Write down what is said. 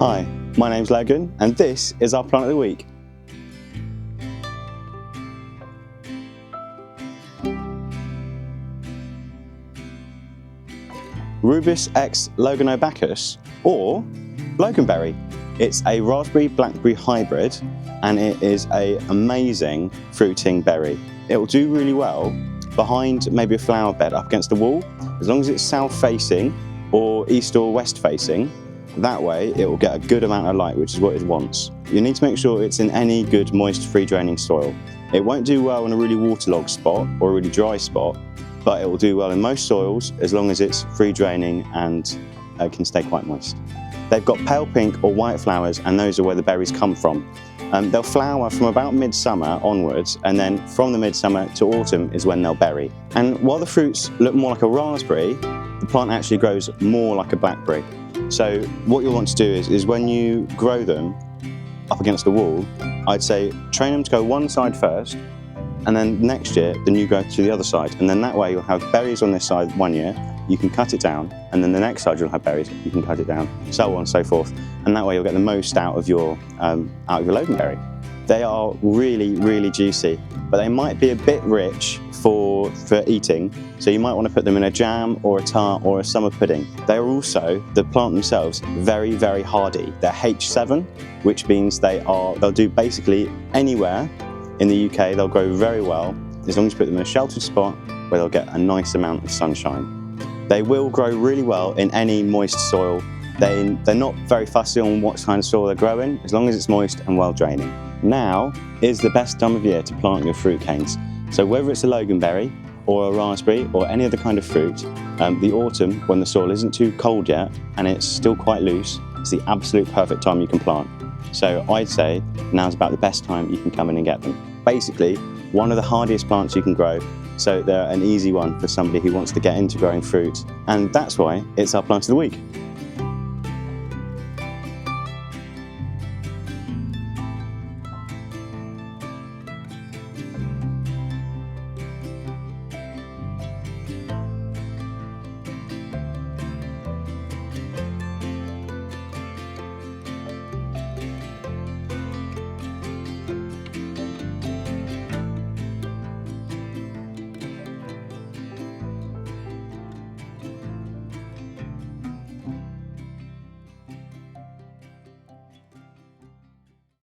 Hi, my name's Logan and this is our plant of the week. Rubus x loganobaccus, or Loganberry. It's a raspberry blackberry hybrid and it is an amazing fruiting berry. It will do really well behind maybe a flower bed up against the wall, as long as it's south facing or east or west facing. That way it will get a good amount of light, which is what it wants. You need to make sure it's in any good moist free draining soil. It won't do well in a really waterlogged spot or a really dry spot, but it will do well in most soils as long as it's free draining and can stay quite moist. They've got pale pink or white flowers, and those are where the berries come from. They'll flower from about midsummer onwards, and then from the midsummer to autumn is when they'll berry. And while the fruits look more like a raspberry, the plant actually grows more like a blackberry. So what you'll want to do is when you grow them up against the wall, I'd say train them to go one side first, and then next year, then you go to the other side. And then that way you'll have berries on this side one year, you can cut it down, and then the next side you'll have berries, you can cut it down, so on and so forth. And that way you'll get the most out of your Loganberry. They are really, really juicy, but they might be a bit rich for eating, so you might want to put them in a jam or a tart or a summer pudding. They are also, the plant themselves, very, very hardy. They're H7, which means they'll do basically anywhere in the UK. They'll grow very well, as long as you put them in a sheltered spot where they'll get a nice amount of sunshine. They will grow really well in any moist soil. They're not very fussy on what kind of soil they're growing, as long as it's moist and well draining. Now is the best time of year to plant your fruit canes. So whether it's a Loganberry or a raspberry or any other kind of fruit, the autumn, when the soil isn't too cold yet and it's still quite loose, it's the absolute perfect time you can plant. So I'd say now's about the best time you can come in and get them. Basically, one of the hardiest plants you can grow, so they're an easy one for somebody who wants to get into growing fruit, and that's why it's our plant of the week.